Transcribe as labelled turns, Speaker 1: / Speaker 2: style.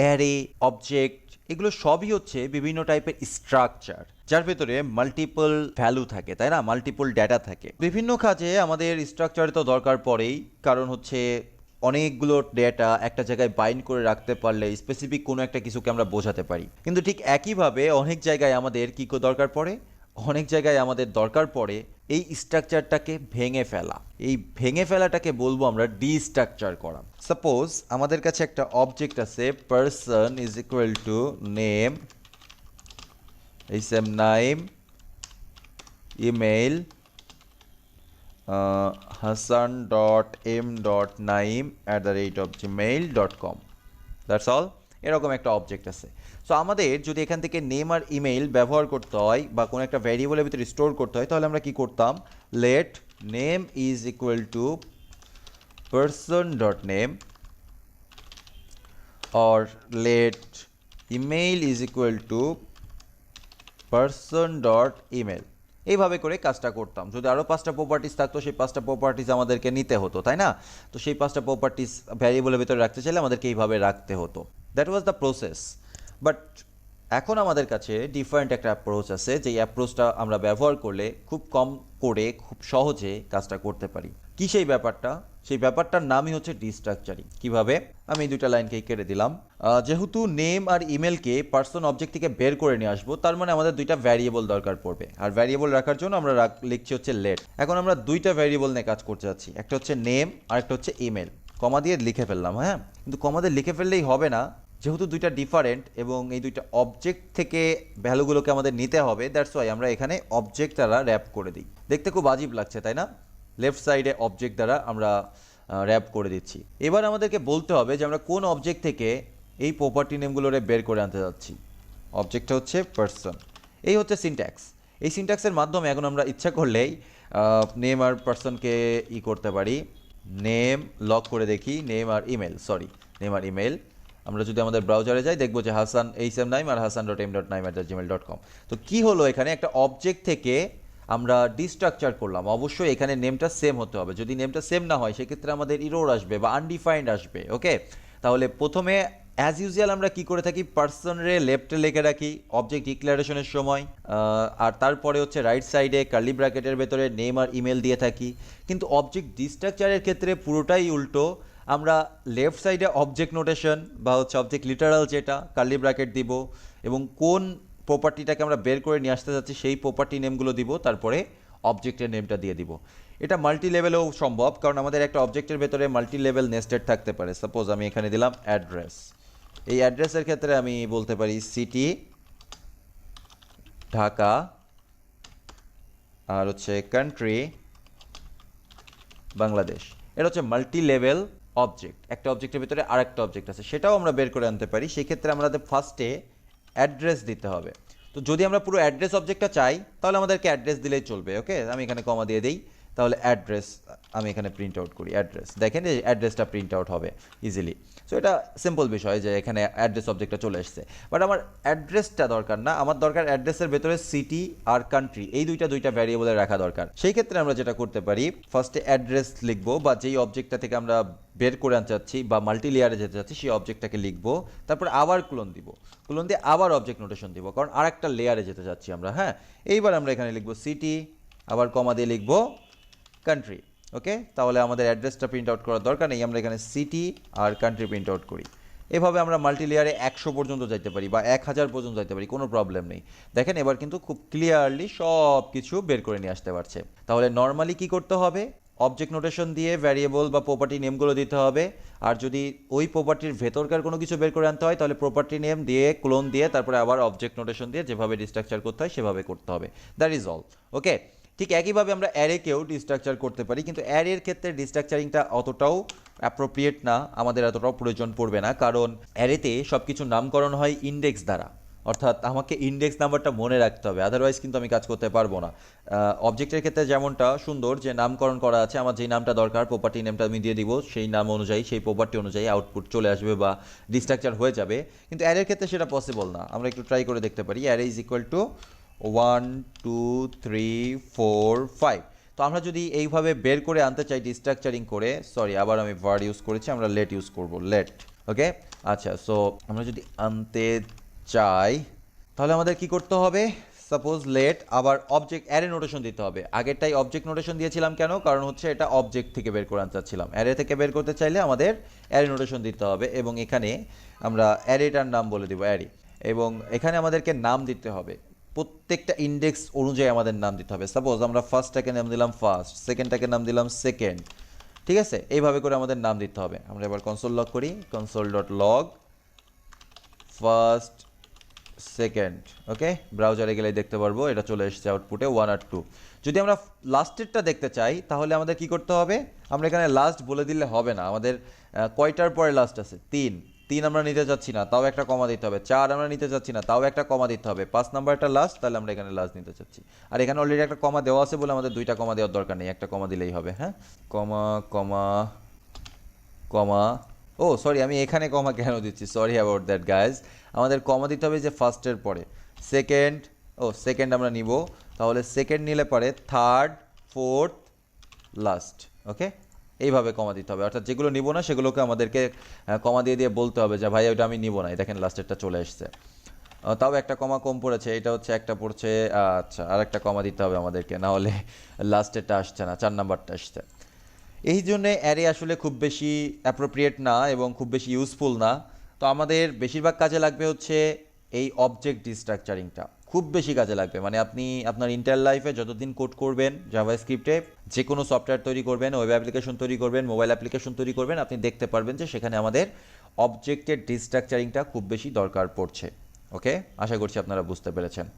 Speaker 1: Array, object, এগুলো সবই হচ্ছে বিভিন্ন টাইপের স্ট্রাকচার যার ভেতরে মাল্টিপল ভ্যালু থাকে, তাই না? মাল্টিপল ডেটা থাকে। বিভিন্ন কাজে আমাদের স্ট্রাকচার তো দরকার পড়েই, কারণ হচ্ছে অনেকগুলো ডেটা একটা জায়গায় বাইন্ড করে রাখতে পারলে স্পেসিফিক কোনো একটা কিছুকে আমরা বোঝাতে পারি। কিন্তু ঠিক একইভাবে অনেক জায়গায় আমাদের কী দরকার পড়ে, অনেক জায়গায় আমাদের দরকার পড়ে এই স্ট্রাকচারটাকে ভেঙে ফেলা। এই ভেঙে ফেলাটাকে বলবো আমরা ডিস্ট্রাকচার করা। সাপোজ আমাদের কাছে একটা অবজেক্ট আছে, person is equal to name, এই same Naim, email hasan.m.naim@gmail.com, that's all. এরকম একটা অবজেক্ট আছে। সো আমাদের যদি এখান থেকে নেম আর ইমেইল ব্যবহার করতে হয় বা কোনো একটা ভ্যারিয়েবলের ভিতরে স্টোর করতে হয়, তাহলে আমরা কি করতাম, let name is equal to person.name or let email is equal to person.email। এইভাবে করে কাজটা করতাম। যদি আরও 5টা প্রপার্টিস থাকতো, সেই 5টা প্রপার্টিস আমাদেরকে নিতে হতো, তাই না? তো সেই 5টা প্রপার্টিস ভ্যারিয়েবলের ভিতরে রাখতে চাইলে আমাদেরকে এইভাবে রাখতে হতো। That was the process. But এখন আমাদের কাছে ডিফারেন্ট একটা অ্যাপ্রোচ আছে, যেই অ্যাপ্রোচটা আমরা ব্যবহার করলে খুব কম করে খুব সহজে কাজটা করতে পারি। কি সেই ব্যাপারটা? সেই ব্যাপারটার নামই হচ্ছে ডিস্ট্রাকচারিং। কিভাবে? আমি এই দুইটা লাইনকেই কেটে দিলাম। যেহেতু নেম আর ইমেলকে পার্সন অবজেক্ট থেকে বের করে নিয়ে আসবো, তার মানে আমাদের দুইটা ভ্যারিয়েবল দরকার পড়বে। আর ভ্যারিয়েবল রাখার জন্য আমরা লিখছি হচ্ছে লেট। এখন আমরা দুইটা ভ্যারিয়েবল নিয়ে কাজ করতে যাচ্ছি, একটা হচ্ছে নেম আর একটা হচ্ছে ইমেল। কমা দিয়ে লিখে ফেললাম, হ্যাঁ। কিন্তু কমা দিয়ে লিখে ফেললেই হবে না, যেহেতু দুইটা ডিফারেন্ট এবং এই দুইটা অবজেক্ট থেকে ভ্যালুগুলোকে আমাদের নিতে হবে। দ্যাটস ওয়াই আমরা এখানে অবজেক্ট দ্বারা র্যাপ করে দিই। দেখতে খুব আজীব লাগছে, তাই না? লেফট সাইডে অবজেক্ট দ্বারা আমরা র্যাপ করে দিচ্ছি। এবার আমাদেরকে বলতে হবে যে আমরা কোন অবজেক্ট থেকে এই প্রপার্টি নেমগুলোরে বের করে আনতে যাচ্ছি। অবজেক্টটা হচ্ছে পার্সন। এই হচ্ছে সিনট্যাক্স। এই সিনট্যাক্সের মাধ্যমে এখন আমরা ইচ্ছা করলেই নেম আর পার্সনকে করতে পারি। নেম লক করে দেখি, নেম আর ইমেল, নেম আর ইমেল। আমরা যদি আমাদের ব্রাউজারে যাই, দেখবো যে হাসান এইচএম নাইম আর hasan.m.naim@gmail.com। তো কি হলো, এখানে একটা অবজেক্ট থেকে আমরা ডিস্ট্রাকচার করলাম। অবশ্যই এখানে নেমটা সেম হতে হবে। যদি নেমটা সেম না হয়, সেক্ষেত্রে আমাদের ইরোর আসবে বা আনডিফাইন্ড আসবে। ওকে, তাহলে প্রথমে অ্যাজ ইউজুয়াল আমরা কি করে থাকি, পার্সনরে লেফটে লিখে রাখি অবজেক্ট ডিক্লারেশনের সময়, আর তারপরে হচ্ছে রাইট সাইডে কার্লি ব্র্যাকেটের ভেতরে নেম আর ইমেল দিয়ে থাকি। কিন্তু অবজেক্ট ডিস্ট্রাকচারের ক্ষেত্রে পুরোটাই উল্টো। আমরা লেফট সাইডে অবজেক্ট নোটেশন বা হচ্ছে অবজেক্ট লিটারাল যেটা, কার্লি ব্র্যাকেট দিব এবং কোন প্রপার্টিটাকে আমরা বের করে নিয়ে আসতে যাচ্ছি সেই প্রপার্টি নেমগুলো দিব, তারপরে অবজেক্টের নেমটা দিয়ে দিব। এটা মাল্টি লেভেলেও সম্ভব, কারণ আমাদের একটা অবজেক্টের ভেতরে মাল্টি লেভেল নেস্টেড থাকতে পারে। সাপোজ আমি এখানে দিলাম অ্যাড্রেস। এই অ্যাড্রেসের ক্ষেত্রে আমি বলতে পারি সিটি ঢাকা, আর হচ্ছে কান্ট্রি বাংলাদেশ। এটা হচ্ছে মাল্টি লেভেল অবজেক্ট। একটা অবজেক্টের ভিতরে আরেকটা অবজেক্ট আছে, সেটাও আমরা বের করে আনতে পারি। সেই ক্ষেত্রে আমাদের ফার্স্টে অ্যাড্রেস দিতে হবে। তো যদি আমরা পুরো অ্যাড্রেস অবজেক্টটা চাই, তাহলে আমাদেরকে অ্যাড্রেস দিলেই চলবে। ওকে, আমি এখানে কমা দিয়ে দিই, তাহলে অ্যাড্রেস আমি এখানে প্রিন্ট আউট করি। অ্যাড্রেস দেখেন, এই অ্যাড্রেসটা প্রিন্ট আউট হবে ইজিলি। সো এটা সিম্পল বিষয় যে এখানে অ্যাড্রেস অবজেক্টটা চলে এসছে। বাট আমার অ্যাড্রেসটা দরকার না, আমার দরকার অ্যাড্রেসের ভেতরে সিটি আর কান্ট্রি, এই দুইটা ভ্যারিয়েবলে রাখা দরকার। সেই ক্ষেত্রে আমরা যেটা করতে পারি, ফার্স্টে অ্যাড্রেস লিখবো বা যেই অবজেক্টটা থেকে আমরা বের করে আনতে চাচ্ছি বা মাল্টি লেয়ারে যেতে চাচ্ছি সেই অবজেক্টটাকে লিখবো, তারপর আবার ক্লোন দিব, ক্লোন দিয়ে আবার অবজেক্ট নোটেশন দিব, কারণ আরেকটা লেয়ারে যেতে চাচ্ছি আমরা। হ্যাঁ, এইবার আমরা এখানে লিখবো সিটি, আবার কমা দিয়ে লিখবো কান্ট্রি। ওকে, তাহলে আমাদের অ্যাড্রেসটা প্রিন্ট আউট করার দরকার নেই, আমরা এখানে সিটি আর কান্ট্রি প্রিন্ট আউট করি। এভাবে আমরা মাল্টি লেয়ারে 100 পর্যন্ত যাইতে পারি বা 1000 পর্যন্ত যাইতে পারি, কোনো প্রবলেম নেই। দেখেন এবার কিন্তু খুব ক্লিয়ারলি সব কিছু বের করে নিয়ে আসতে পারছে। তাহলে নর্মালি কি করতে হবে, অবজেক্ট নোটেশন দিয়ে ভ্যারিয়েবল বা প্রপার্টি নেমগুলো দিতে হবে। আর যদি ওই প্রপার্টির ভেতরকার কোনো কিছু বের করে আনতে হয়, তাহলে প্রপার্টি নেম দিয়ে ক্লোন দিয়ে তারপরে আবার অবজেক্ট নোটেশন দিয়ে যেভাবে ডিস্ট্রাকচার করতে হয় সেভাবে করতে হবে। That is all. ওকে, ঠিক একইভাবে আমরা অ্যারেকেও ডিস্ট্রাকচার করতে পারি, কিন্তু অ্যারের ক্ষেত্রে ডিস্ট্রাকচারিংটা অতটাও অ্যাপ্রোপ্রিয়েট না, আমাদের এতটাও প্রয়োজন পড়বে না, কারণ অ্যারেতে সব কিছু নামকরণ হয় ইন্ডেক্স দ্বারা। অর্থাৎ আমাকে ইন্ডেক্স নাম্বারটা মনে রাখতে হবে, আদারওয়াইজ কিন্তু আমি কাজ করতে পারবো না। অবজেক্টের ক্ষেত্রে যেমনটা সুন্দর যে নামকরণ করা আছে, আমার যেই নামটা দরকার প্রপার্টি নেমটা আমি দিয়ে দিব, সেই নাম অনুযায়ী সেই প্রপার্টি অনুযায়ী আউটপুট চলে আসবে বা ডিস্ট্রাকচার হয়ে যাবে। কিন্তু অ্যারের ক্ষেত্রে সেটা পসিবল না। আমরা একটু ট্রাই করে দেখতে পারি। Array is equal two 1 2 3 4 5। তো আমরা যদি এইভাবে বের করে আনতে চাই ডিস্ট্রাকচারিং করে, সরি আবার আমি ভার্ড ইউজ করেছি, আমরা লেট ইউজ করব, লেট। ওকে, আচ্ছা, সো আমরা যদি আনতে চাই তাহলে আমাদের কি করতে হবে? সাপোজ লেট আবার অবজেক্ট অ্যারে নোটেশন দিতে হবে। আগেরটাই অবজেক্ট নোটেশন দিয়েছিলাম কেন? কারণ হচ্ছে এটা অবজেক্ট থেকে বের করে আনতে চাচ্ছিলাম। অ্যারে থেকে বের করতে চাইলে আমাদের অ্যারে নোটেশন দিতে হবে, এবং এখানে আমরা অ্যারেটার নাম বলে দিব অ্যারে, এবং এখানে আমাদেরকে নাম দিতে হবে। প্রত্যেকটা ইন্ডেক্স অনুযায়ী আমাদের নাম দিতে হবে। সাপোজ আমরা ফার্স্টটাকে নাম দিলাম ফার্স্ট, সেকেন্ডটাকে নাম দিলাম সেকেন্ড, ঠিক আছে? এইভাবে করে আমাদের নাম দিতে হবে। আমরা এবার কনসোল লগ করি, console dot log first second. Okay, ব্রাউজারে গেলেই দেখতে পারবো এটা চলে এসেছে আউটপুটে 1 আর 2। যদি আমরা লাস্টেরটা দেখতে চাই তাহলে আমাদের কি করতে হবে? আমরা এখানে লাস্ট বলে দিলে হবে না, আমাদের কয়টার পরে লাস্ট আছে? 3। 3 আমরা নিতে চাচ্ছি না, তাও একটা কমা দিতে হবে। 4 আমরা নিতে চাচ্ছি না, তাও একটা কমা দিতে হবে। 5 নাম্বারটা লাস্ট, তাহলে আমরা এখানে লাস্ট নিতে চাচ্ছি। আর এখানে অলরেডি একটা কমা দেওয়া আছে বলে আমাদের 2টা কমা দেওয়ার দরকার নেই, একটা কমা দিলেই হবে। হ্যাঁ, কমা কমা কমা, ও সরি, আমি এখানে কমা কেন দিচ্ছি, সরি অ্যাবাউট দ্যাট গাইজ। আমাদের কমা দিতে হবে যে ফার্স্টের পরে। সেকেন্ড, ও সেকেন্ড আমরা নিব, তাহলে সেকেন্ড নিলে পরে থার্ড, ফোর্থ, লাস্ট। ওকে, এইভাবে কমা দিতে হবে, অর্থাৎ যেগুলো নিব না সেগুলোকে আমাদেরকে কমা দিয়ে দিয়ে বলতে হবে যে ভাই ওইটা আমি নিব না। দেখেন লাস্টেরটা চলে এসছে, তাও একটা কমা কম পড়েছে, এটা হচ্ছে একটা পড়ছে। আচ্ছা, আর একটা কমা দিতে হবে আমাদেরকে, না হলে লাস্টেরটা আসছে না, 4 নাম্বারটা আসছে। এই জন্যে অ্যারে আসলে খুব বেশি অ্যাপ্রোপ্রিয়েট না এবং খুব বেশি ইউজফুল না। তো আমাদের বেশিরভাগ কাজে লাগবে হচ্ছে এই অবজেক্ট ডিস্ট্রাকচারিংটা, খুব বেশি কাজে লাগবে। মানে আপনি আপনার ইন্টার লাইফে যতদিন কোড করবেন জাভাস্ক্রিপ্টে, যে কোনো সফটওয়্যার তৈরি করবেন, ওয়েব অ্যাপ্লিকেশন তৈরি করবেন, মোবাইল অ্যাপ্লিকেশন তৈরি করবেন, আপনি দেখতে পারবেন যে সেখানে আমাদের অবজেক্টের ডিস্ট্রাকচারিংটা খুব বেশি দরকার পড়ছে। ওকে, আশা করছি আপনারা বুঝতে পেরেছেন।